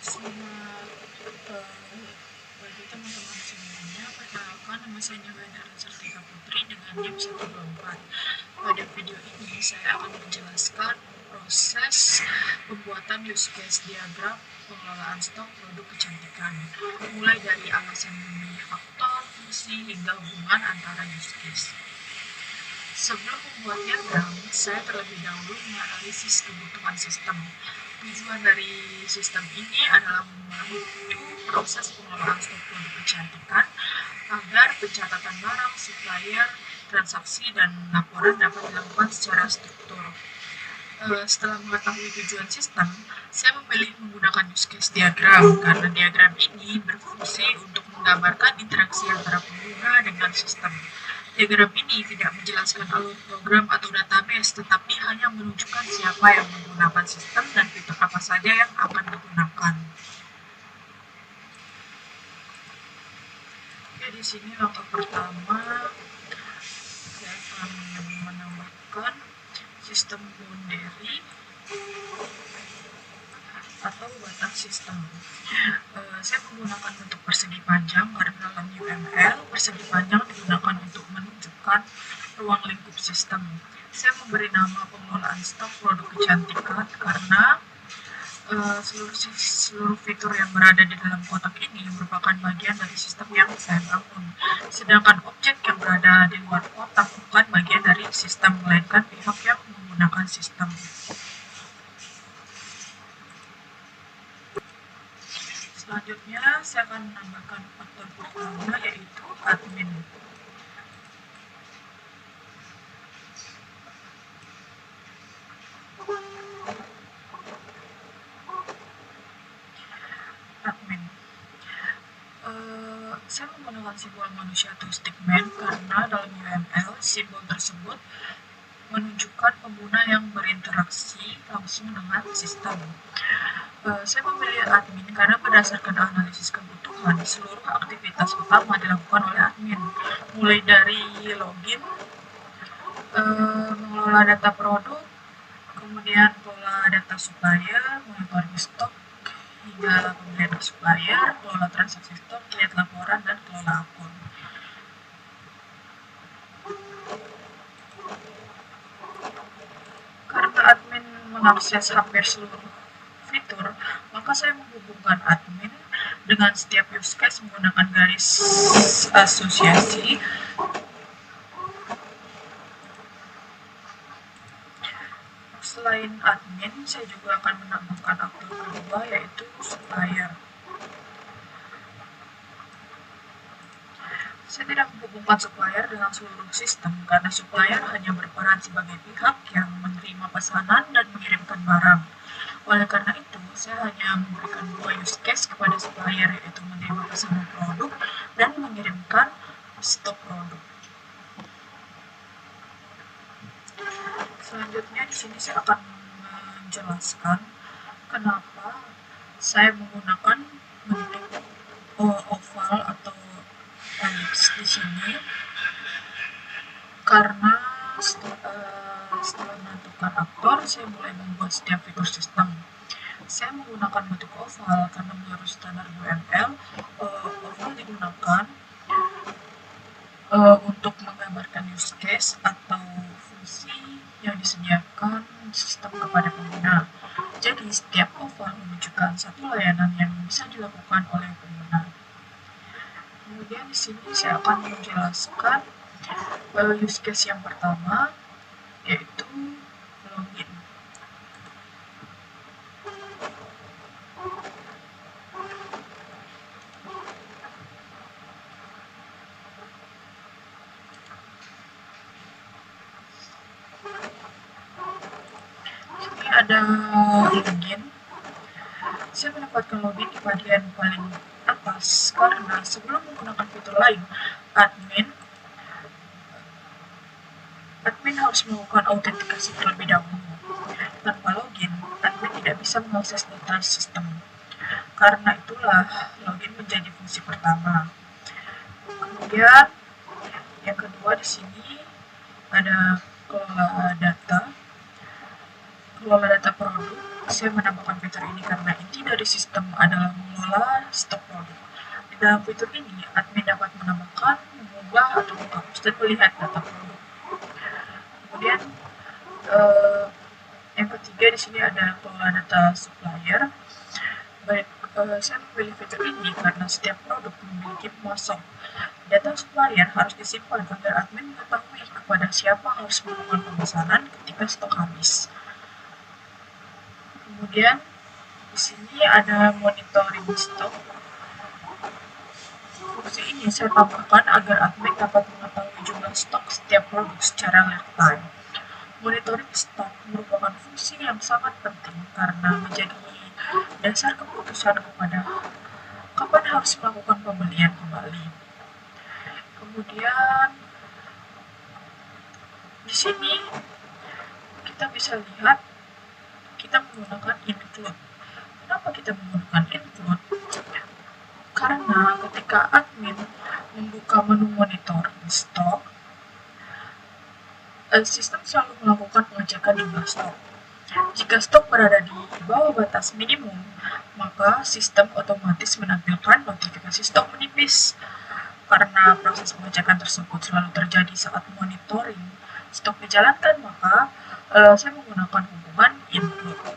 Selamat pagi teman-teman semuanya. Perkenalkan, nama saya Nyobaina Sartika Putri dengan NIM 124. Pada video ini saya akan menjelaskan proses pembuatan use case diagram pengelolaan stok produk kecantikan, mulai dari alasan memilih faktor, fungsi, hingga hubungan antara use case. Sebelum membuat diagram, saya terlebih dahulu menganalisis kebutuhan sistem. Tujuan dari sistem ini adalah membantu proses pengelolaan stok produk kecantikan agar pencatatan barang, supplier, transaksi, dan laporan dapat dilakukan secara struktur. Setelah mengetahui tujuan sistem, saya memilih menggunakan use case diagram karena diagram ini berfungsi untuk menggambarkan interaksi antara pengguna dengan sistem. Diagram ini tidak menjelaskan alur program atau database, tetapi hanya menunjukkan siapa yang menggunakan sistem dan fitur apa saja yang akan digunakan. Oke, di sini langkah pertama saya akan menambahkan sistem boundary atau batas sistem. Saya menggunakan bentuk persegi panjang karena dalam UML persegi panjang digunakan untuk menunjukkan ruang lingkup sistem. Saya memberi nama pengelolaan stok produk kecantikan karena seluruh fitur yang berada di dalam kotak ini merupakan bagian dari sistem yang saya bangun. Sedangkan objek yang berada di luar kotak bukan bagian dari sistem, melainkan pihak yang menggunakan sistem. Selanjutnya, saya akan menambahkan faktor pertama, yaitu admin. Saya menggunakan simbol manusia atau stickman karena dalam UML simbol tersebut menunjukkan pengguna yang berinteraksi langsung dengan sistem. Saya memilih admin karena berdasarkan analisis kebutuhan, seluruh aktivitas utama dilakukan oleh admin, mulai dari login, mengelola data produk, kemudian pola data supplier, monitoring stok, hingga pembelian supplier, kelola transaksi stok, lihat laporan, dan kelola akun. Karena admin mengakses hampir seluruh fitur, maka saya menghubungkan admin dengan setiap use case menggunakan garis asosiasi. Selain admin, saya juga akan menambahkan aktor kedua, yaitu supplier. Saya tidak menghubungkan supplier dengan seluruh sistem karena supplier hanya berperan sebagai pihak yang menerima pesanan dan mengirimkan barang. Oleh karena itu, saya hanya memberikan dua use case kepada supplier, yaitu menerima pesanan produk dan mengirimkan stok produk. Selanjutnya di sini saya akan menjelaskan kenapa saya menggunakan bentuk oval atau elips di sini, karena setelah menentukan aktor, saya mulai membuat setiap fitur sistem. Saya menggunakan bentuk oval karena menurut standar UML, oval digunakan untuk menggambarkan use case atau fungsi yang disediakan sistem kepada pengguna. Jadi setiap oval menunjukkan satu layanan yang bisa dilakukan oleh pengguna. Kemudian di sini saya akan menjelaskan use case yang pertama, yaitu login. Ini ada login. Saya mendapatkan login di bagian paling atas karena sebelum menggunakan fitur lain, admin harus melakukan autentikasi terlebih dahulu. Tanpa login, admin tidak bisa mengakses data sistem. Karena itulah login menjadi fungsi pertama. Kemudian yang kedua di sini ada kelola data produk saya menambahkan fitur ini karena inti dari sistem adalah mengelola stok produk. Di dalam fitur ini, admin dapat menambahkan, mengubah, atau menghapus dan melihat data produk. Kemudian yang ketiga di sini ada kelola data supplier. Saya memilih fitur ini karena setiap produk memiliki pemasok. Data supplier harus disimpan agar admin mengetahui kepada siapa harus melakukan pemesanan ketika stok habis. Kemudian di sini ada monitoring stok. Fungsi ini saya tambahkan agar admin dapat mengetahui jumlah stok setiap produk secara real time. Monitoring stok merupakan fungsi yang sangat penting karena menjadi dasar keputusan kepada kapan harus melakukan pembelian kembali. Kemudian di sini kita bisa lihat kita menggunakan include. Kenapa kita menggunakan include? Karena ketika admin membuka menu monitoring stok, sistem selalu melakukan pengecekan jumlah stok. Jika stok berada di bawah batas minimum, maka sistem otomatis menampilkan notifikasi stok menipis. Karena proses pengecekan tersebut selalu terjadi saat monitoring stok dijalankan, maka saya menggunakan hubungan include.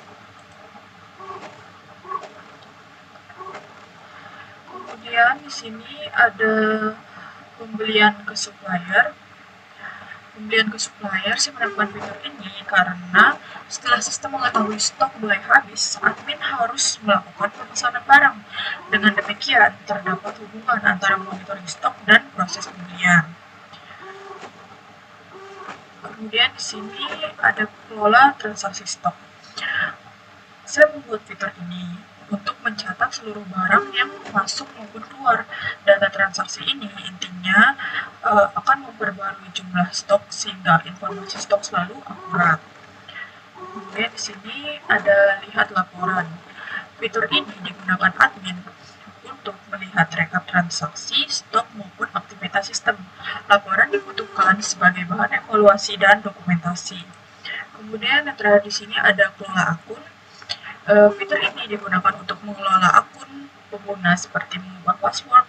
Kemudian di sini ada pembelian ke supplier. Pembelian ke supplier, saya menerapkan fitur ini karena setelah sistem mengetahui stok mulai habis, admin harus melakukan pemesanan barang. Dengan demikian, terdapat hubungan antara monitoring stok dan proses pembelian. Kemudian di sini ada kelola transaksi stok. Saya membuat fitur ini untuk mencatat seluruh barang yang masuk maupun keluar. Data transaksi ini intinya akan memperbarui jumlah stok sehingga informasi stok selalu akurat. Kemudian di sini ada lihat laporan. Fitur ini digunakan admin untuk melihat rekap transaksi, stok maupun aktivitas sistem. Laporan dibutuhkan sebagai bahan evaluasi dan dokumentasi. Kemudian yang terakhir di sini ada kelola akun. Fitur ini digunakan untuk mengelola akun pengguna seperti mengubah password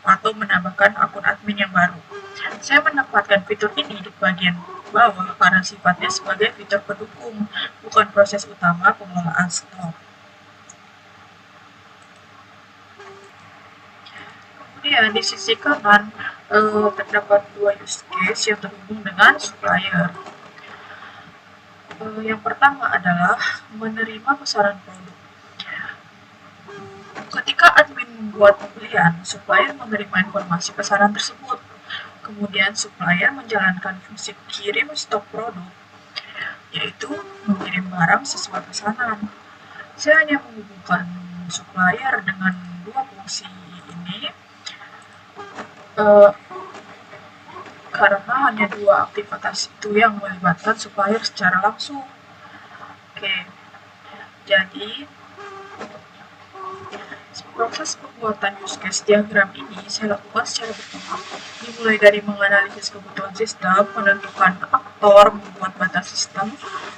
atau menambahkan akun admin yang baru. Saya menempatkan fitur ini di bagian bawah karena sifatnya sebagai fitur pendukung, bukan proses utama pengelolaan stok. Kemudian di sisi kanan terdapat dua use case yang terhubung dengan supplier. Yang pertama adalah menerima pesanan produk. Ketika admin membuat pembelian, supplier menerima informasi pesanan tersebut. Kemudian supplier menjalankan fungsi kirim stok produk, yaitu mengirim barang sesuai pesanan. Saya hanya menghubungkan supplier dengan dua fungsi ini karena hanya dua aktivitas itu yang melibatkan supplier secara langsung. Oke, jadi proses pembuatan use case diagram ini saya lakukan secara bertahap, dimulai dari menganalisis kebutuhan sistem, menentukan aktor, membuat batas sistem,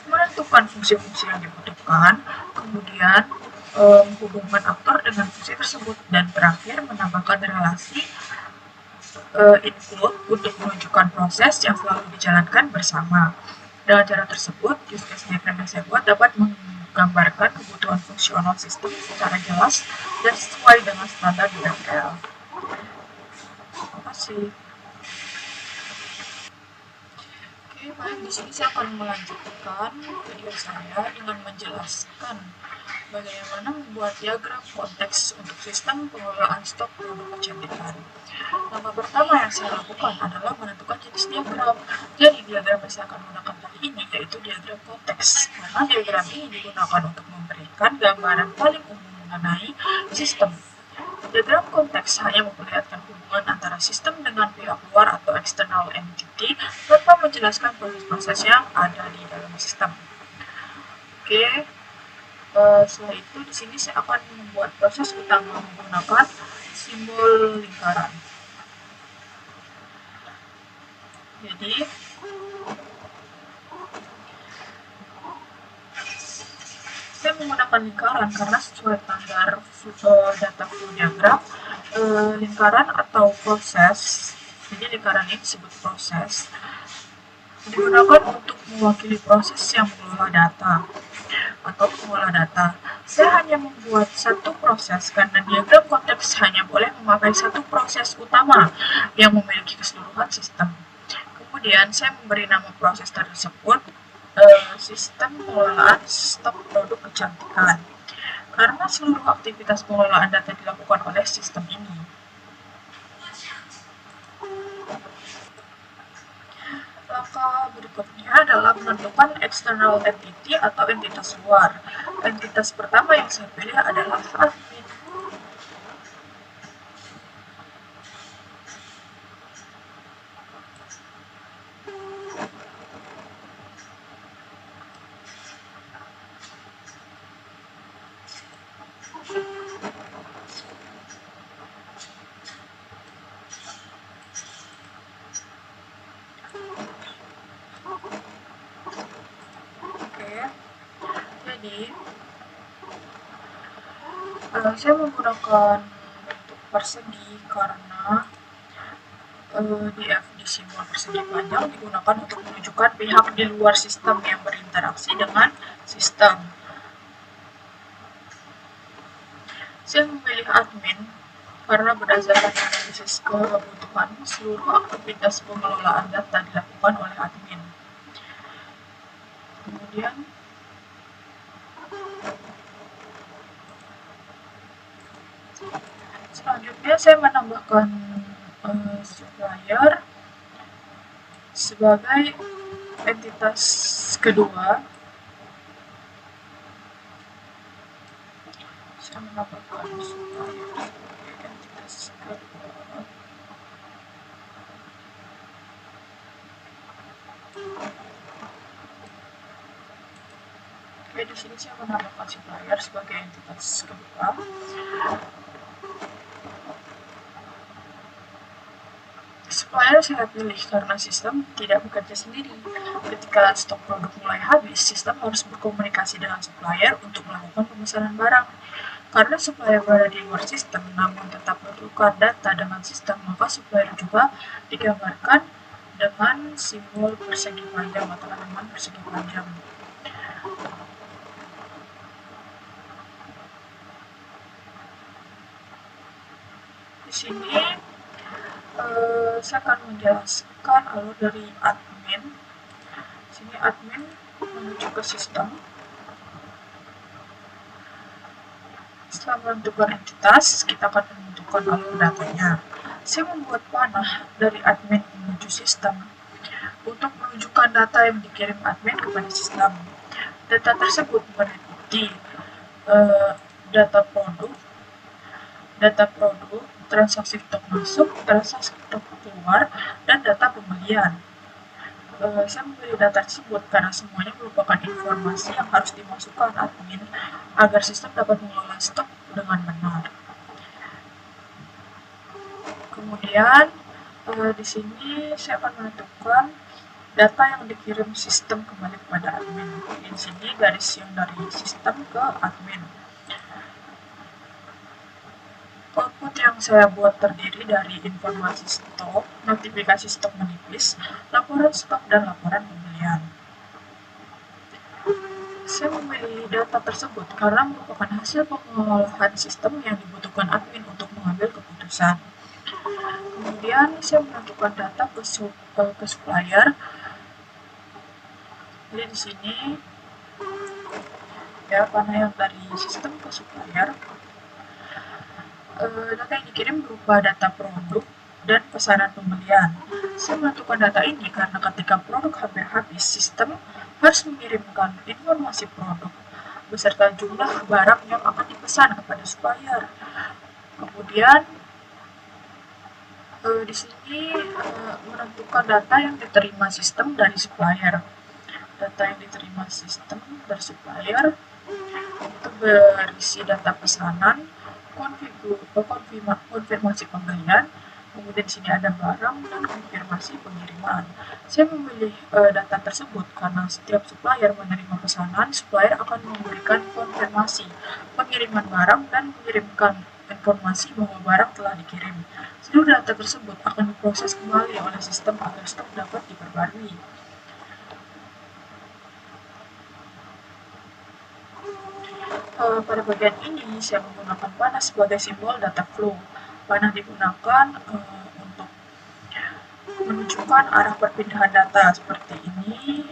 menentukan fungsi-fungsi yang dibutuhkan, kemudian menghubungkan aktor dengan fungsi tersebut, dan terakhir menambahkan relasi include untuk menunjukkan proses yang selalu dijalankan bersama. Dengan cara tersebut, use case diagram yang saya buat dapat menggambarkan kebutuhan fungsional sistem secara jelas dan sesuai dengan standar di DevRel. Terima kasih. Oke, baik, di sini saya akan melanjutkan video saya dengan menjelaskan bagaimana membuat diagram konteks untuk sistem pengelolaan stok produk kecantikan. Langkah pertama yang saya lakukan adalah menentukan jenis diagram. Jadi diagram yang saya akan gunakan kali ini yaitu diagram konteks. Karena diagram ini digunakan untuk memberikan gambaran paling umum mengenai sistem. Diagram konteks hanya memperlihatkan hubungan antara sistem dengan pihak luar atau external entity tanpa menjelaskan proses-proses yang ada di dalam sistem. Oke. Setelah itu di sini saya akan membuat proses utama menggunakan simbol lingkaran. Jadi Saya menggunakan lingkaran karena sesuai standar data flow diagram, lingkaran atau proses, jadi lingkaran ini disebut proses, digunakan untuk mewakili proses yang mengolah data atau mengolah data. Saya hanya membuat satu proses karena diagram konteks hanya boleh memakai satu proses utama yang memiliki keseluruhan sistem. Kemudian saya memberi nama proses tersebut sistem pengelolaan stok produk kecantikan, karena seluruh aktivitas pengelolaan data dilakukan oleh sistem ini. Langkah berikutnya adalah menentukan external entity atau entitas luar. Entitas pertama yang saya pilih adalah admin. Jadi saya menggunakan bentuk persegi karena di simbol persegi panjang digunakan untuk menunjukkan pihak di luar sistem yang berinteraksi dengan sistem. Saya memilih admin karena berdasarkan analisis kebutuhan, seluruh aktivitas pengelolaan data dilakukan oleh admin. Kemudian selanjutnya saya menambahkan supplier sebagai entitas kedua. Saya menambahkan supplier sebagai entitas kedua. Oke, di sini saya menambahkan supplier sebagai entitas kedua. Supplier saya pilih karena sistem tidak bekerja sendiri. Ketika stok produk mulai habis, sistem harus berkomunikasi dengan supplier untuk melakukan pemesanan barang. Karena supplier berada di luar sistem namun tetap bertukar data dengan sistem, maka supplier juga digambarkan dengan simbol persegi panjang atau elemen persegi panjang. Di sini saya akan menjelaskan alur dari admin. Sini admin menuju ke sistem. Setelah menentukan entitas, kita akan menentukan alur datanya. Saya membuat panah dari admin menuju sistem untuk menunjukkan data yang dikirim admin kepada sistem. Data tersebut meliputi data produk, transaksi stok masuk, transaksi stok keluar, dan data pembelian. Saya memilih data tersebut karena semuanya merupakan informasi yang harus dimasukkan admin agar sistem dapat mengelola stok dengan benar. Kemudian di sini saya akan menentukan data yang dikirim sistem kembali kepada admin. Di sini garis yang dari sistem ke admin. Output yang saya buat terdiri dari informasi stok, notifikasi stok menipis, laporan stok, dan laporan pembelian. Saya memilih data tersebut karena merupakan hasil pengolahan sistem yang dibutuhkan admin untuk mengambil keputusan. Kemudian saya menentukan data ke supplier. Jadi di sini ya panah yang dari sistem ke supplier. Data yang dikirim berupa data produk dan pesanan pembelian. Saya menentukan data ini karena ketika produk hampir habis, sistem harus mengirimkan informasi produk beserta jumlah barang yang akan dipesan kepada supplier. Kemudian di sini menentukan data yang diterima sistem dari supplier. Data yang diterima sistem dari supplier itu berisi data pesanan, konfirmasi pembelian, kemudian di sini ada barang dan konfirmasi pengiriman. Saya memilih data tersebut karena setiap supplier menerima pesanan, supplier akan memberikan konfirmasi pengiriman barang dan mengirimkan informasi bahwa barang telah dikirim. Seluruh data tersebut akan diproses kembali oleh sistem agar stok dapat diperbarui. Pada bagian ini, saya menggunakan panah sebagai simbol data flow. Panah digunakan untuk menunjukkan arah perpindahan data seperti ini,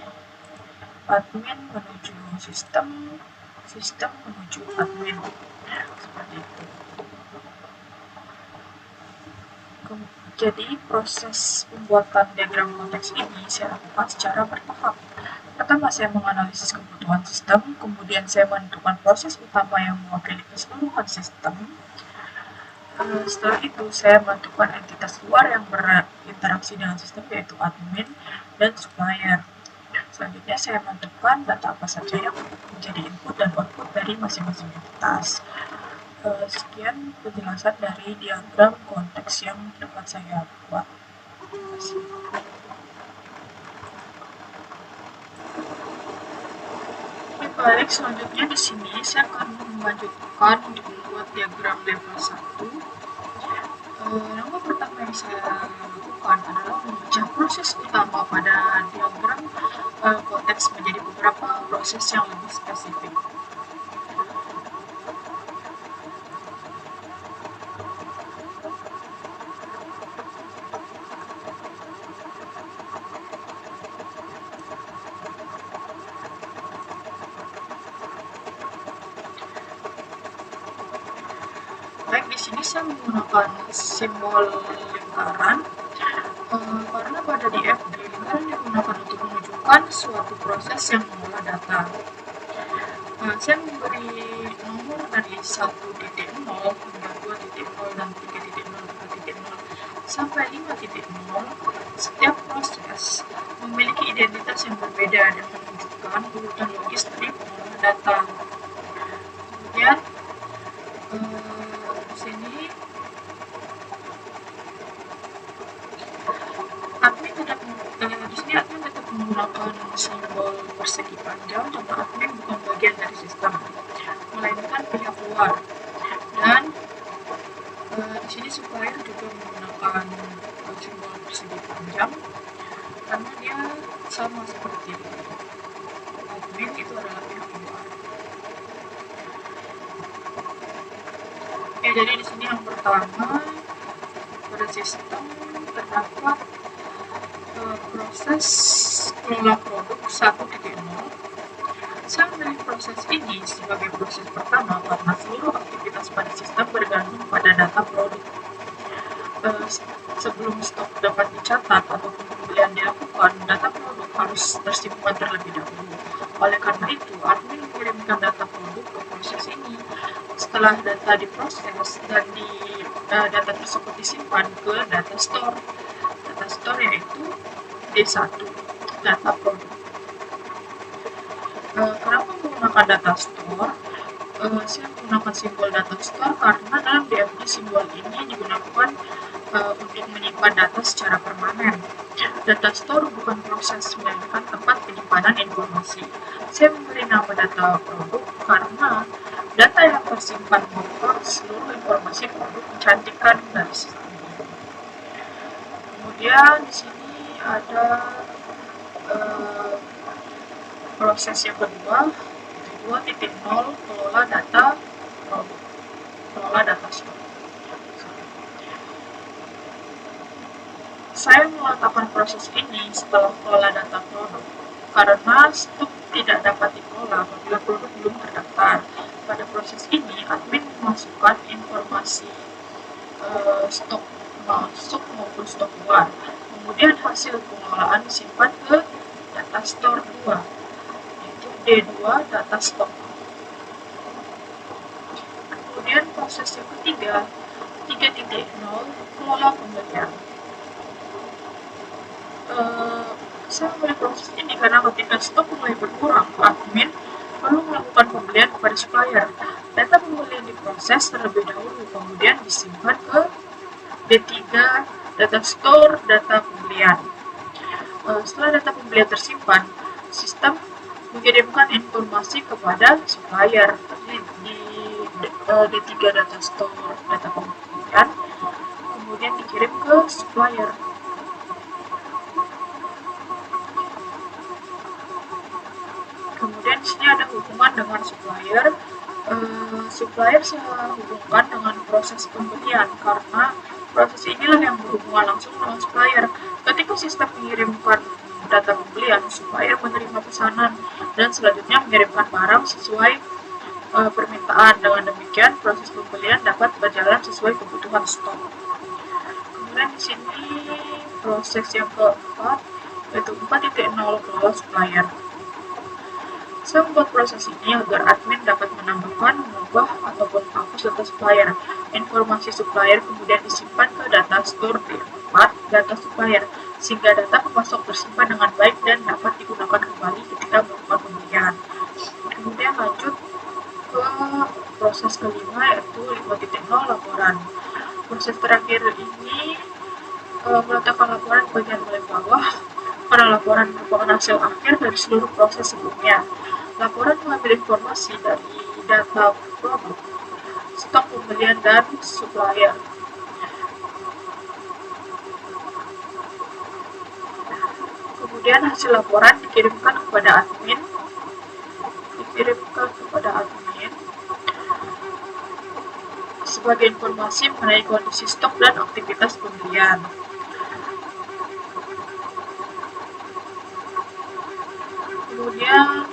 admin menuju sistem, sistem menuju admin, seperti itu. Jadi proses pembuatan diagram konteks ini saya lakukan secara bertahap. Pertama, saya menganalisis kebutuhan sistem, kemudian saya menentukan proses utama yang mewakili keseluruhan sistem. Setelah itu, saya menentukan entitas luar yang berinteraksi dengan sistem, yaitu admin dan supplier. Selanjutnya, saya menentukan data apa saja yang menjadi input dan output dari masing-masing entitas. Sekian penjelasan dari diagram konteks yang dapat saya buat. Terima kasih. Baik, selanjutnya di sini saya akan melanjutkan untuk membuat diagram level 1. Langkah pertama yang saya lakukan adalah memecah proses utama pada diagram konteks menjadi beberapa proses yang lebih spesifik. Baik, di sini saya menggunakan simbol lingkaran karena pada DFG lingkaran digunakan untuk menunjukkan suatu proses yang mengolah data. Saya memberi nomor dari 1.0 hingga 2.0 dan 3.0, 4.0 sampai 5.0. Setiap proses memiliki identitas yang berbeda dan menunjukkan urutan logis dari pengolahan data. Kemudian di sini admin tetap menggunakan simbol persegi panjang karena admin bukan bagian dari sistem, melainkan pihak luar. Dan di sini supplier juga menggunakan simbol persegi panjang karena dia sama seperti admin, itu adalah pihak luar. Oke, jadi di sini yang pertama pada sistem terdapat proses kelola produk 1.0. Saya memilih proses ini sebagai proses pertama karena seluruh aktivitas pada sistem bergantung pada data produk. Sebelum stok dapat dicatat atau pembelian dilakukan, data produk harus tersimpan terlebih dahulu. Oleh karena itu, admin mengirimkan data produk ke proses ini. Setelah data diproses dan data tersebut disimpan ke data store. Data store yaitu D1, data produk. Kenapa menggunakan data store? Saya menggunakan simbol data store karena dalam DFG simbol ini digunakan untuk menyimpan data secara permanen. Data store bukan proses, melainkan tempat penyimpanan informasi. Saya memberi nama data produk karena data yang tersimpan berupa seluruh informasi produk kecantikan dari sistem ini. Kemudian di sini ada proses yang kedua, 2.0, kelola data produk, kelola data store. Saya meletakkan proses ini setelah kelola data produk karena stok tidak dapat dikelola apabila produk belum terdaftar. Pada proses ini, admin memasukkan informasi stok masuk maupun stok keluar. Kemudian hasil pengelolaan disimpan ke data store 2, yaitu D2, data stok. Kemudian proses yang ketiga, 3.0, kelola pembelian. Saya memilih proses ini karena ketika stok mulai berkurang, admin perlu melakukan pembelian kepada supplier. Data pembelian diproses terlebih dahulu, kemudian disimpan ke D3 data store, data pembelian. Setelah data pembelian tersimpan, sistem mengirimkan informasi kepada supplier di D3 data store, data pembelian, kemudian dikirim ke supplier. Kemudian di sini ada hubungan dengan supplier. Supplier saya hubungkan dengan proses pembelian karena proses inilah yang berhubungan langsung dengan supplier. Ketika sistem mengirimkan data pembelian, supplier menerima pesanan dan selanjutnya mengirimkan barang sesuai permintaan. Dengan demikian, proses pembelian dapat berjalan sesuai kebutuhan stok. Kemudian di sini proses yang keempat, yaitu 4.0 kelola supplier. Saya membuat proses ini agar admin dapat menambahkan, mengubah, ataupun menghapus data supplier. Informasi supplier kemudian disimpan ke data store di tempat data supplier, sehingga data pemasok tersimpan dengan baik dan dapat digunakan kembali ketika melakukan pembelian. Kemudian lanjut ke proses kelima, yaitu 5.0 laporan. Proses terakhir ini meletakkan laporan bagian paling bawah, karena laporan merupakan hasil akhir dari seluruh proses sebelumnya. Laporan mengambil informasi dari data produk, stok pembelian, dan supplier. Kemudian hasil laporan dikirimkan kepada admin, sebagai informasi mengenai kondisi stok dan aktivitas pembelian. Kemudian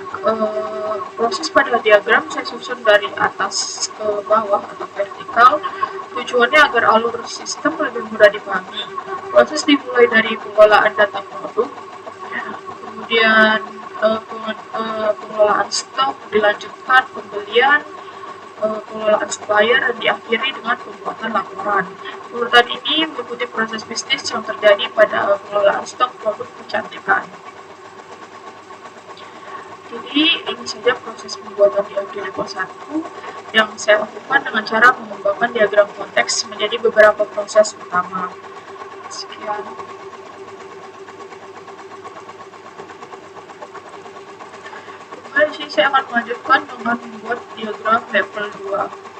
proses pada diagram saya susun dari atas ke bawah atau vertikal. Tujuannya agar alur sistem lebih mudah dipahami. Proses dimulai dari pengelolaan data produk, kemudian pengelolaan stok, dilanjutkan pembelian, pengelolaan supplier, dan diakhiri dengan pembuatan laporan. Urutan ini mengikuti proses bisnis yang terjadi pada pengelolaan stok produk kecantikan. Jadi ini saja proses pembuatan di level 1 yang saya lakukan dengan cara mengembangkan diagram konteks menjadi beberapa proses utama. Sekian. Kemudian di sini saya akan melanjutkan dengan membuat diagram level 2.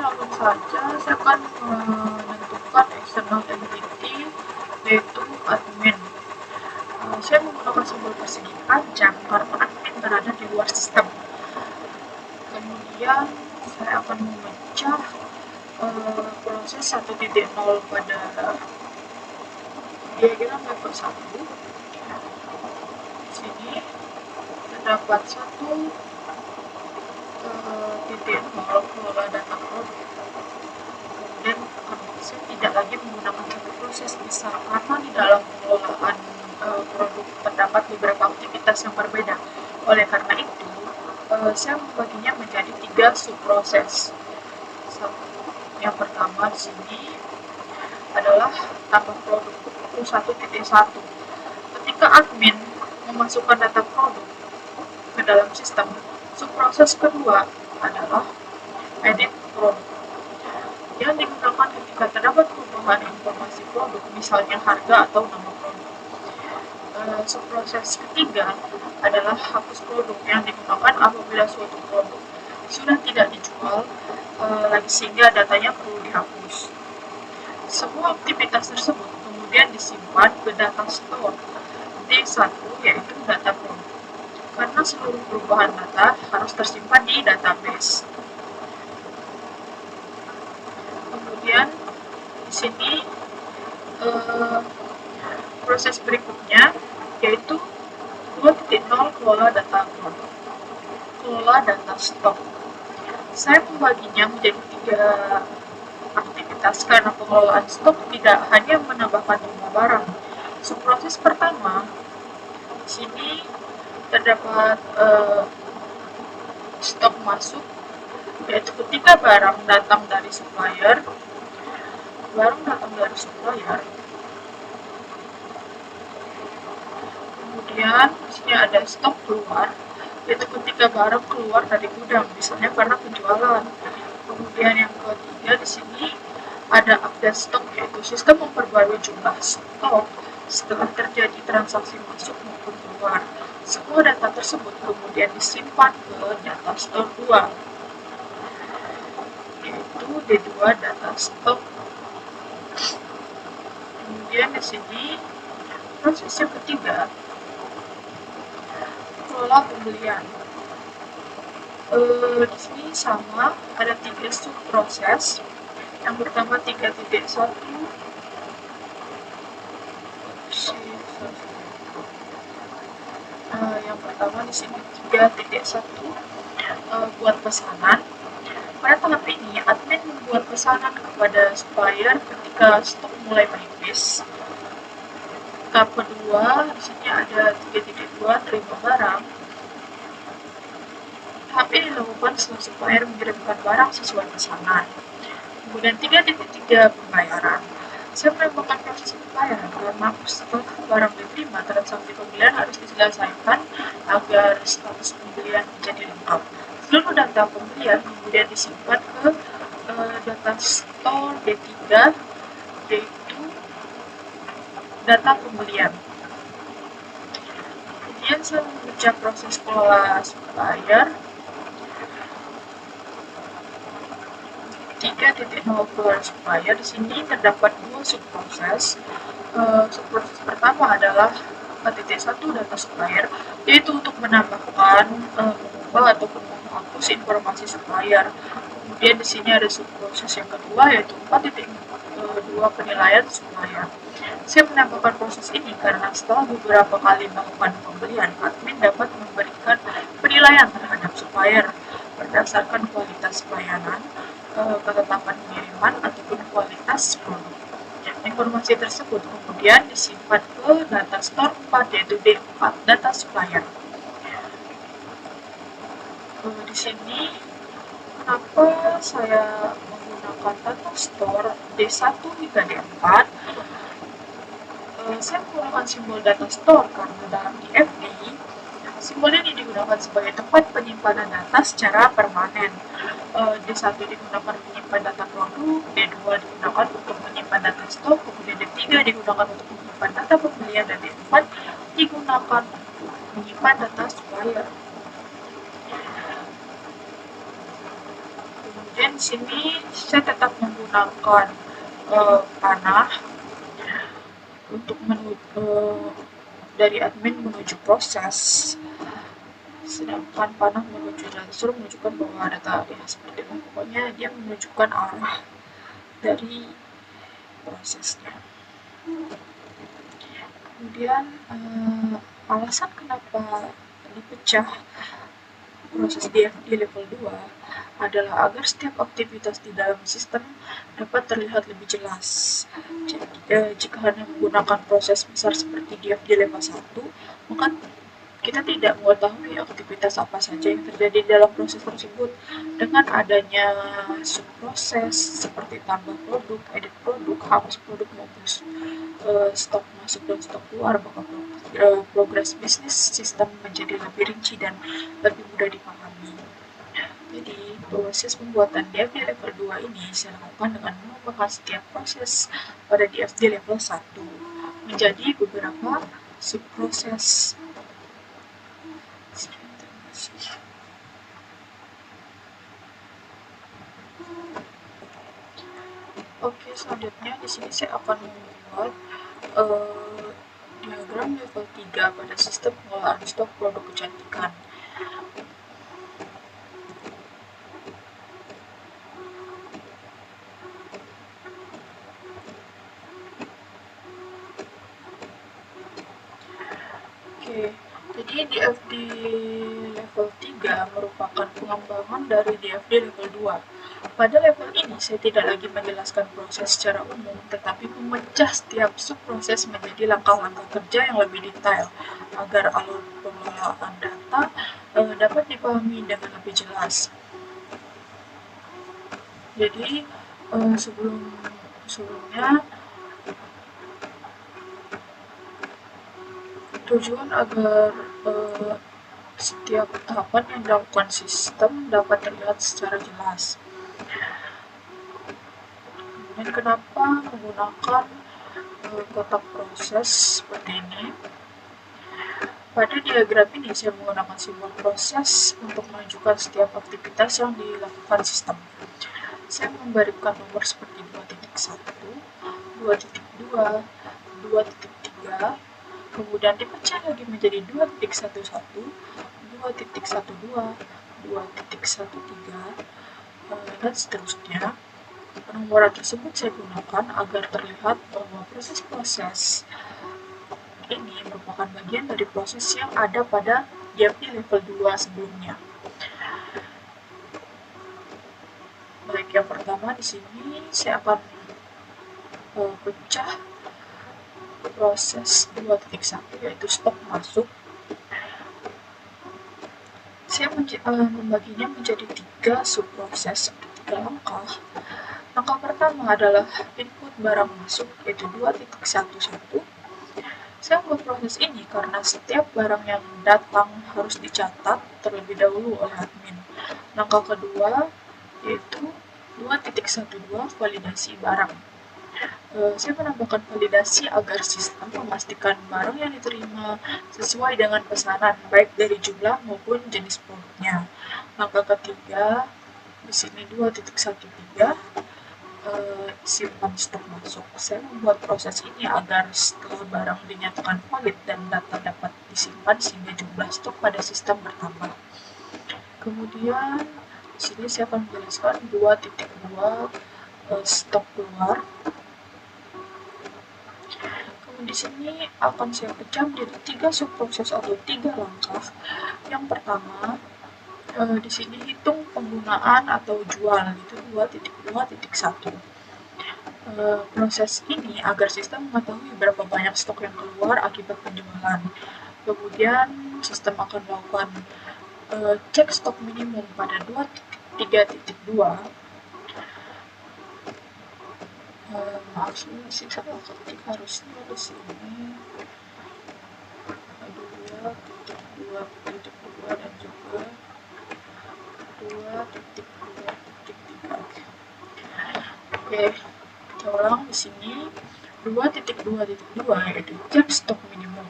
Langsung saja saya akan menentukan external entity, yaitu admin. Saya menggunakan simbol persegi panjang karena admin berada di luar sistem. Kemudian saya akan memecah proses 1.0 pada diagram level 1. Di sini terdapat 1.0 kelola data produk. Kemudian saya tidak lagi menggunakan satu proses besar karena di dalam pengelolaan produk terdapat beberapa aktivitas yang berbeda. Oleh karena itu, saya membaginya menjadi 3 subproses. Yang pertama di sini adalah tambah produk 1.1. Ketika admin memasukkan data produk ke dalam sistem, subproses kedua adalah edit produk, yang digunakan ketika terdapat perubahan informasi produk, misalnya harga atau nama produk. Subproses ketiga adalah hapus produk, yang digunakan apabila suatu produk sudah tidak dijual lagi sehingga datanya perlu dihapus. Semua aktivitas tersebut kemudian disimpan ke data store D1, yaitu data produk, karena seluruh perubahan data harus tersimpan di database. Kemudian di sini proses berikutnya yaitu 2.0 kelola data produk, kelola data stok. Saya membaginya menjadi 3 aktivitas karena pengelolaan stok tidak hanya menambahkan jumlah barang. Subproses pertama di sini terdapat stok masuk, yaitu ketika barang datang dari supplier, kemudian di sini ada stok keluar, yaitu ketika barang keluar dari gudang, misalnya karena penjualan. Kemudian yang ketiga di sini ada update stok, yaitu sistem memperbarui jumlah stok setelah terjadi transaksi masuk maupun keluar. Semua data tersebut kemudian disimpan ke data store 2, yaitu D2 data stok. Kemudian di sini proses yang ketiga, kelola pembelian. Di sini sama, ada 3 subproses. Yang pertama 3.1, yang pertama di sini 3.1, buat pesanan. Pada tahap ini, admin membuat pesanan kepada supplier ketika stok mulai menipis. Tahap kedua, di sini ada 3.2, terima barang. Tahap ini dilakukan setelah supplier mengirimkan barang sesuai pesanan. Kemudian 3.3, pembayaran. Saya menambahkan proses pembayaran karena setelah barang diterima, transaksi pembelian harus diselesaikan agar status pembelian menjadi lengkap. Seluruh data pembelian kemudian disimpan ke data store D3, yaitu data pembelian. Kemudian saya membaca proses kelola supplier. 3.0 kelola supplier, di sini terdapat 2 subproses. Subproses pertama adalah 4.1 data supplier, yaitu untuk menambahkan, mengubah ataupun menghapus informasi supplier. Kemudian di sini ada subproses yang kedua, yaitu 4.2 penilaian supplier. Saya menambahkan proses ini karena setelah beberapa kali melakukan pembelian, admin dapat memberikan penilaian terhadap supplier berdasarkan kualitas pelayanan, ketetapan pengiriman, ataupun kualitas produk. Informasi tersebut kemudian disimpan ke data store 4, yaitu D4, data supplier. Di sini kenapa saya menggunakan data store D1 hingga D4? Saya menggunakan simbol data store karena dalam DFD, simbol ini digunakan sebagai tempat penyimpanan data secara permanen. D1 digunakan menyimpan data produk, D2 digunakan untuk menyimpan data stok, kemudian D3 digunakan untuk menyimpan data pembelian, dan D4 digunakan untuk menyimpan data supplier. Kemudian di sini saya tetap menggunakan panah untuk dari admin menuju proses, sedangkan panah menuju laser menunjukkan bahwa data ya seperti itu. Pokoknya dia menunjukkan arah dari prosesnya. Kemudian alasan kenapa dipecah proses DFD level 2 adalah agar setiap aktivitas di dalam sistem dapat terlihat lebih jelas. Jadi, jika hanya menggunakan proses besar seperti DFD level 1, maka kita tidak mengetahui aktivitas apa saja yang terjadi dalam proses tersebut. Dengan adanya subproses seperti tambah produk, edit produk, hapus produk maupun stok masuk dan stok keluar, maka progres bisnis sistem menjadi lebih rinci dan lebih mudah dipahami. Jadi, proses pembuatan DFD level 2 ini saya lakukan dengan mengubahkan setiap proses pada DFD level 1 menjadi beberapa subproses. Oke, selanjutnya di sini saya akan membuat diagram level 3 pada sistem pengelolaan stok produk kecantikan. Oke, jadi DFD level 3 merupakan pengembangan dari DFD level 2. Pada level ini, saya tidak lagi menjelaskan proses secara umum, tetapi memecah setiap subproses menjadi langkah-langkah kerja yang lebih detail, agar alur pengelolaan data dapat dipahami dengan lebih jelas. Jadi sebelumnya tujuan agar setiap tahapan yang dilakukan sistem dapat terlihat secara jelas. Dan kenapa menggunakan kotak proses seperti ini? Pada diagram ini saya menggunakan simbol proses untuk menunjukkan setiap aktivitas yang dilakukan sistem. Saya memberikan nomor seperti 2.1, 2.2, 2.3, kemudian dipecah lagi menjadi 2.11, 2.12, 2.13, dan seterusnya. Penomoran tersebut saya gunakan agar terlihat bahwa proses-proses ini merupakan bagian dari proses yang ada pada YAML level 2 sebelumnya. Baik, yang pertama di sini saya akan pecah proses 2.1 yaitu stok masuk. Saya membaginya menjadi 3 subproses atau 3 langkah. Langkah pertama adalah input barang masuk yaitu 2.11. Saya membuat proses ini karena setiap barang yang datang harus dicatat terlebih dahulu oleh admin. Langkah kedua yaitu 2.12 validasi barang. Saya menambahkan validasi agar sistem memastikan barang yang diterima sesuai dengan pesanan, baik dari jumlah maupun jenis produknya. Langkah ketiga di sini 2.13 simpan stok masuk. Saya membuat proses ini agar setelah barang dinyatakan valid dan data dapat disimpan sehingga jumlah stok pada sistem bertambah. Kemudian di sini saya akan menjelaskan 2.2 stok keluar. Kemudian di sini akan saya pecah menjadi 3 subproses atau 3 langkah. Yang pertama di sini hitung penggunaan atau jual itu 2.2.1. Proses ini agar sistem mengetahui berapa banyak stok yang keluar akibat penjualan. Kemudian sistem akan melakukan cek stok minimum pada 3.2. Maaf, ini masih salah ketik, harusnya di sini 2.2.2 dan juga 2.2.3. Oke, kita ulang di sini 2.2.2 yaitu cek stok minimum.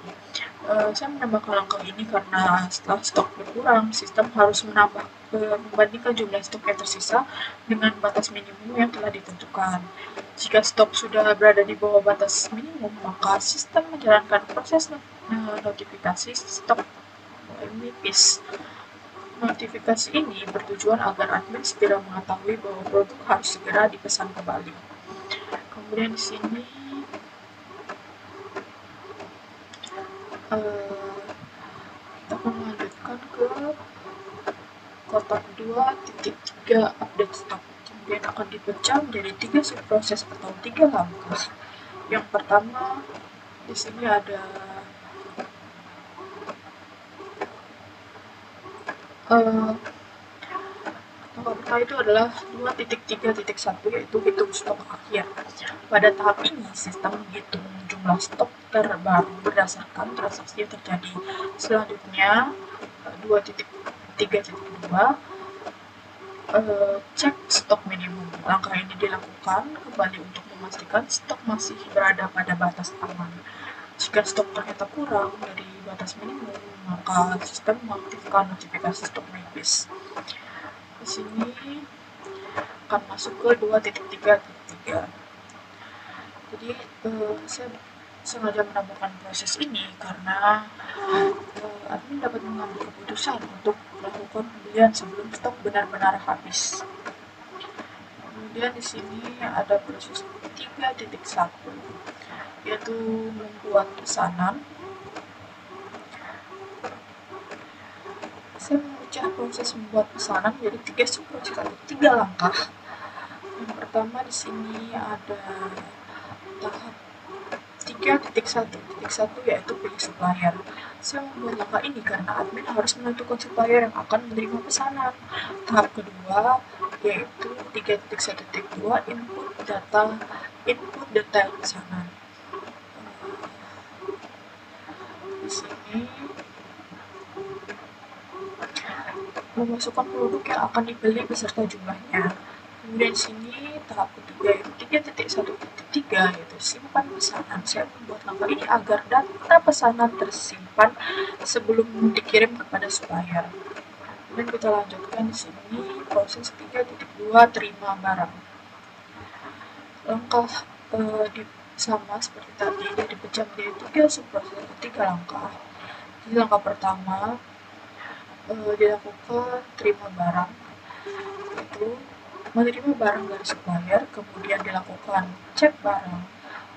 Saya menambahkan langkah ini karena setelah stok berkurang, sistem harus membandingkan jumlah stok yang tersisa dengan batas minimum yang telah ditentukan. Jika stok sudah berada di bawah batas minimum, maka sistem menjalankan proses notifikasi stok nipis. Notifikasi ini bertujuan agar admin segera mengetahui bahwa produk harus segera dipesan kembali. Kemudian di sini kita akan melanjutkan ke kotak 2.3 update stok. Kemudian akan dipecah menjadi 3 subproses atau 3 langkah. Yang pertama di sini ada langkah pertama itu adalah 2.3.1 yaitu hitung stok akhir. Pada tahap ini, sistem menghitung jumlah stok terbaru berdasarkan transaksi yang terjadi. Selanjutnya, 2.3.2 cek stok minimum. Langkah ini dilakukan kembali untuk memastikan stok masih berada pada batas aman. Jika stok ternyata kurang dari batas minimum, maka sistem mengaktifkan notifikasi stok nipis. Di sini akan masuk ke 2.3.3. Jadi saya sengaja menambahkan proses ini karena admin dapat mengambil keputusan untuk melakukan pembelian sebelum stok benar-benar habis. Kemudian di sini ada proses 3.1 yaitu membuat pesanan. Saya memecah proses membuat pesanan menjadi 3 subproses atau 3 langkah. Yang pertama di sini ada tahap 3.1.1 yaitu pilih supplier. Saya membuat langkah ini karena admin harus menentukan supplier yang akan menerima pesanan. Tahap kedua yaitu 3.1.2 input detail pesanan. Di sini memasukkan produk yang akan dibeli beserta jumlahnya. Kemudian di sini tahap ketiga yaitu 3.1.3 yaitu simpan pesanan. Saya membuat langkah ini agar data pesanan tersimpan sebelum dikirim kepada supplier. Dan kita lanjutkan di sini proses 3.2 terima barang. Langkah sama seperti tadi, dia dipecah menjadi 3 subproses atau 3 langkah. Jadi langkah pertama dilakukan terima barang, itu menerima barang dari supplier, kemudian dilakukan cek barang,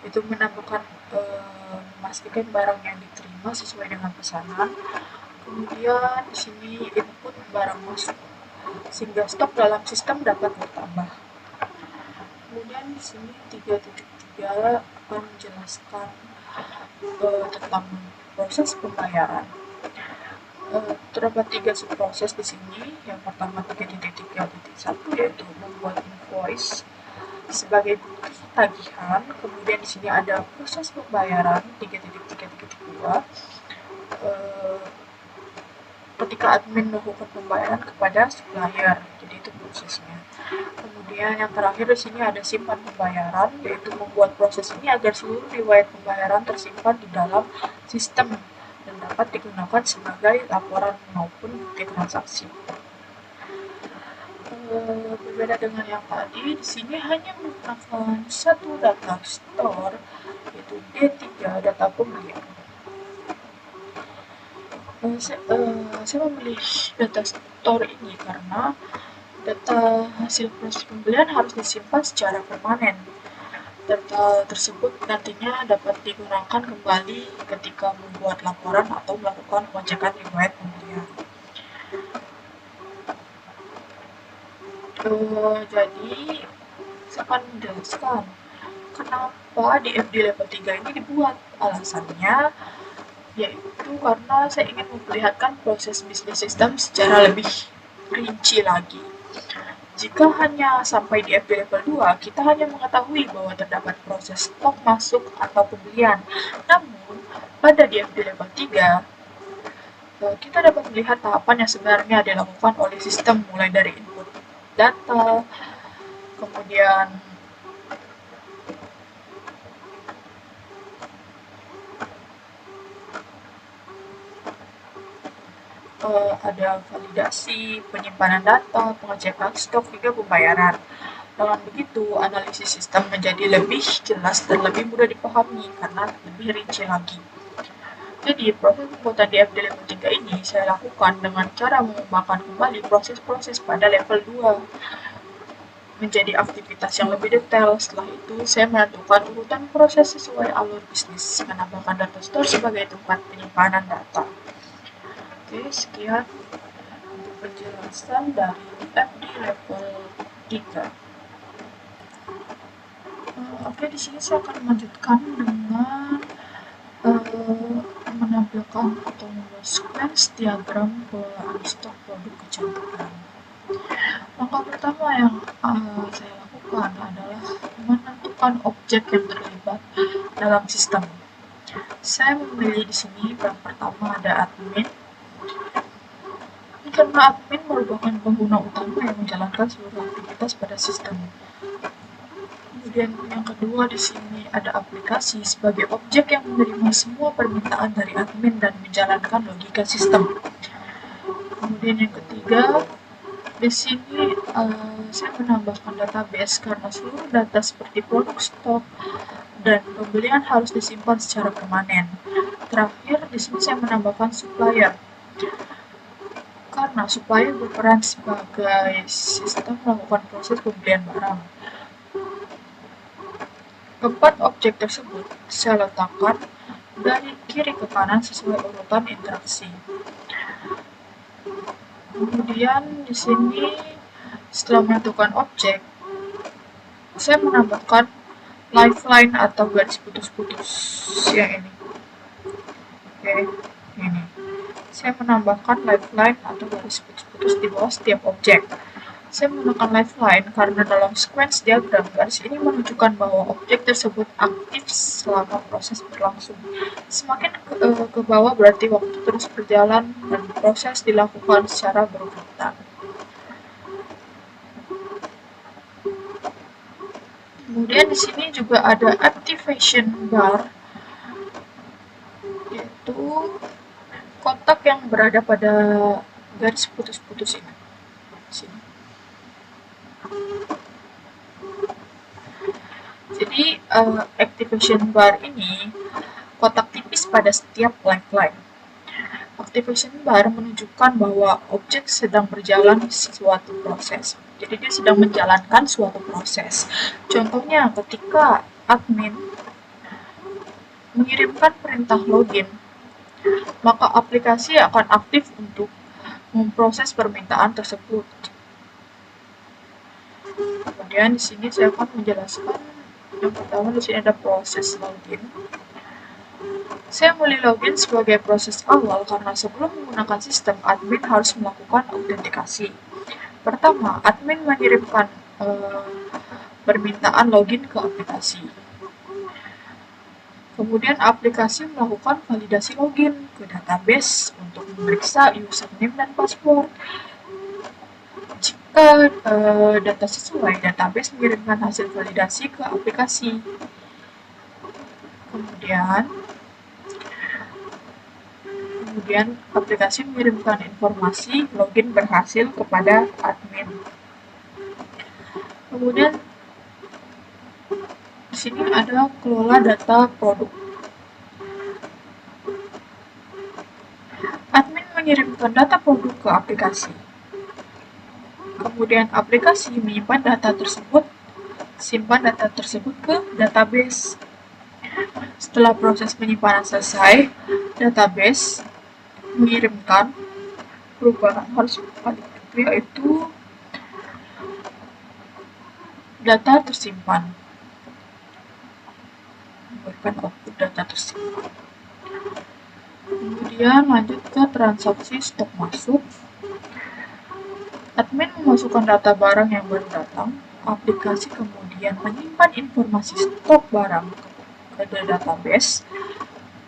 itu memastikan barang yang diterima sesuai dengan pesanan. Kemudian di sini input barang masuk sehingga stok dalam sistem dapat bertambah. Kemudian di sini 3.3 akan menjelaskan tentang proses pembayaran. Terdapat 3 subproses di sini. Yang pertama 3.3.1 yaitu membuat invoice sebagai bukti tagihan. Kemudian di sini ada proses pembayaran 3.3.2 ketika admin melakukan pembayaran kepada supplier. Jadi itu prosesnya. Kemudian yang terakhir di sini ada simpan pembayaran, yaitu membuat proses ini agar seluruh riwayat pembayaran tersimpan di dalam sistem dan dapat digunakan sebagai laporan maupun bukti transaksi. Berbeda dengan yang tadi, di sini hanya menggunakan satu data store, yaitu D3 data pembelian. Saya memilih data store ini karena data hasil proses pembelian harus disimpan secara permanen. Data tersebut nantinya dapat digunakan kembali ketika membuat laporan atau melakukan pengecekan riwayat pembelian. Jadi, saya akan menjelaskan kenapa DFD level 3 ini dibuat. Alasannya yaitu karena saya ingin memperlihatkan proses bisnis sistem secara lebih rinci lagi. Jika hanya sampai di FD level 2, kita hanya mengetahui bahwa terdapat proses stok masuk atau pembelian. Namun, pada di FD level 3, kita dapat melihat tahapan yang sebenarnya dilakukan oleh sistem mulai dari input data, kemudian ada validasi, penyimpanan data, pengecekan stok, hingga pembayaran. Dengan begitu, analisis sistem menjadi lebih jelas dan lebih mudah dipahami karena lebih rinci lagi. Jadi, proses pembuatan DFD level 3 ini saya lakukan dengan cara mengembangkan kembali proses-proses pada level 2 menjadi aktivitas yang lebih detail. Setelah itu, saya menentukan urutan proses sesuai alur bisnis, menambahkan data store sebagai tempat penyimpanan data. Oke, sekian untuk penjelasan dari FD level 3. Oke, di sini saya akan melanjutkan dengan menampilkan atau membuat sequence diagram pengelolaan stok produk kecantikan. Langkah pertama yang saya lakukan adalah menentukan objek yang terlibat dalam sistem. Saya memilih di sini yang pertama ada admin. Karena admin merupakan pengguna utama yang menjalankan seluruh aktivitas pada sistem. Kemudian yang kedua di sini ada aplikasi sebagai objek yang menerima semua permintaan dari admin dan menjalankan logika sistem. Kemudian yang ketiga di sini saya menambahkan database karena seluruh data seperti produk stok dan pembelian harus disimpan secara permanen. Terakhir di sini saya menambahkan supplier. Karena supplier berperan sebagai sistem melakukan proses pembelian barang. Keempat objek tersebut saya letakkan dari kiri ke kanan sesuai urutan interaksi. Kemudian di sini setelah menentukan objek, saya menambahkan lifeline atau garis putus-putus yang ini. Oke, ini. Saya menambahkan lifeline atau garis putus-putus di bawah setiap objek. Saya menggunakan lifeline karena dalam sequence diagram garis ini menunjukkan bahwa objek tersebut aktif selama proses berlangsung. Semakin ke bawah berarti waktu terus berjalan dan proses dilakukan secara berurutan. Kemudian di sini juga ada activation bar, yaitu kotak yang berada pada garis putus-putus ini. Sini. Jadi activation bar ini kotak tipis pada setiap lifeline. Activation bar menunjukkan bahwa objek sedang berjalan suatu proses. Jadi dia sedang menjalankan suatu proses. Contohnya ketika admin mengirimkan perintah login, maka aplikasi akan aktif untuk memproses permintaan tersebut. Kemudian di sini saya akan menjelaskan yang pertama. Di sini ada proses login. Saya memilih login sebagai proses awal karena sebelum menggunakan sistem, admin harus melakukan autentikasi. Pertama, admin mengirimkan permintaan login ke aplikasi. Kemudian aplikasi melakukan validasi login ke database untuk memeriksa username dan password. Jika data sesuai, database mengirimkan hasil validasi ke aplikasi. Kemudian aplikasi mengirimkan informasi login berhasil kepada admin. Kemudian di sini ada kelola data produk. Admin mengirimkan data produk ke aplikasi. Kemudian aplikasi menyimpan data tersebut, simpan data tersebut ke database. Setelah proses penyimpanan selesai, database mengirimkan perubahan harus valid, yaitu data tersimpan. Memberikan output data tersimpan. Kemudian lanjut ke transaksi stok masuk. Admin memasukkan data barang yang baru datang. Aplikasi kemudian menyimpan informasi stok barang ke database.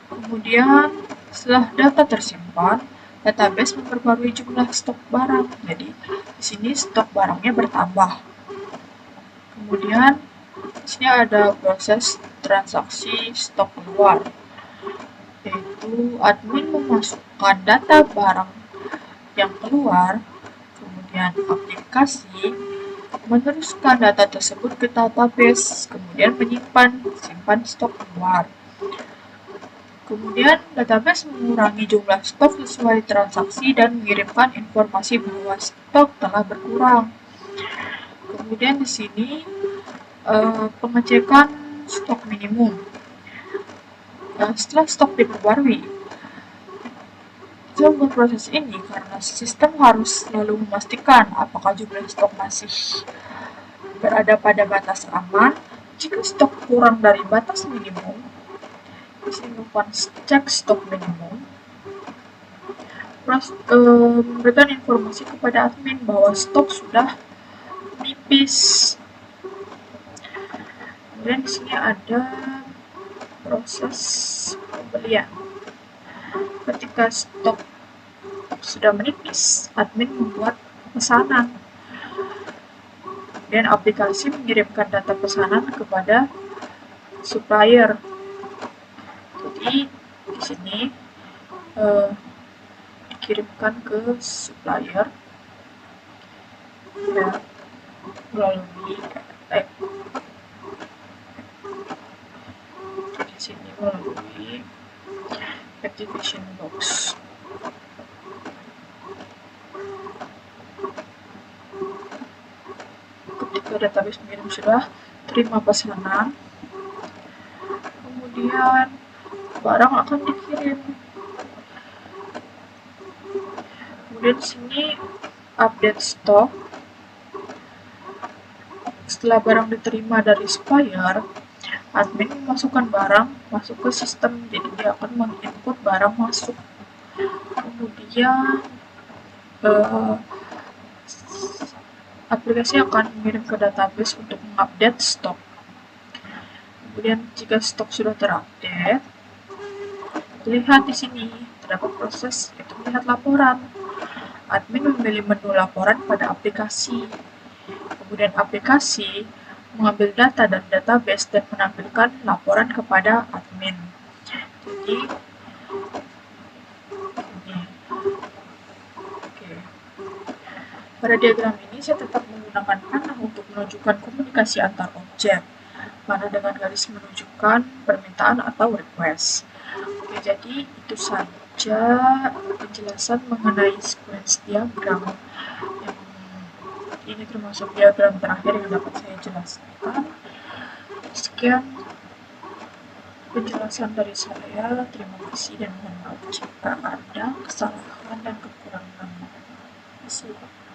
Kemudian setelah data tersimpan, database memperbarui jumlah stok barang. Jadi di sini stok barangnya bertambah. Kemudian di sini ada proses transaksi stok keluar, yaitu admin memasukkan data barang yang keluar, kemudian aplikasi meneruskan data tersebut ke database, kemudian simpan stok keluar. Kemudian database mengurangi jumlah stok sesuai transaksi dan mengirimkan informasi bahwa stok telah berkurang. Kemudian di sini pengecekan stok minimum. Setelah stok diperbarui, dalam proses ini karena sistem harus selalu memastikan apakah jumlah stok masih berada pada batas aman. Jika stok kurang dari batas minimum, di sini melakukan cek stok minimum, memberikan informasi kepada admin bahwa stok sudah nipis. Kemudian di sini ada proses pembelian. Ketika stok sudah menipis, admin membuat pesanan. Dan aplikasi mengirimkan data pesanan kepada supplier. Jadi di sini dikirimkan ke supplier ya, melalui di sini melalui activation box. Ketika database mengirim sudah terima pesanan, kemudian barang akan dikirim. Kemudian di sini update stok. Setelah barang diterima dari supplier, admin memasukkan barang masuk ke sistem, jadi dia akan menginput barang masuk. Kemudian aplikasi akan mengirim ke database untuk mengupdate stok. Kemudian jika stok sudah terupdate, lihat di sini terdapat proses yaitu melihat laporan. Admin memilih menu laporan pada aplikasi. Kemudian aplikasi mengambil data dan database dan menampilkan laporan kepada admin. Jadi ini. Oke. Pada diagram ini saya tetap menggunakan panah untuk menunjukkan komunikasi antar objek. Panah dengan garis menunjukkan permintaan atau request. Oke, jadi itu saja penjelasan mengenai sequence diagram. Yang ini termasuk diagram terakhir yang dapat saya jelaskan. Sekian penjelasan dari saya. Terima kasih dan mohon maaf jika ada kesalahan dan kekurangan. Terima kasih.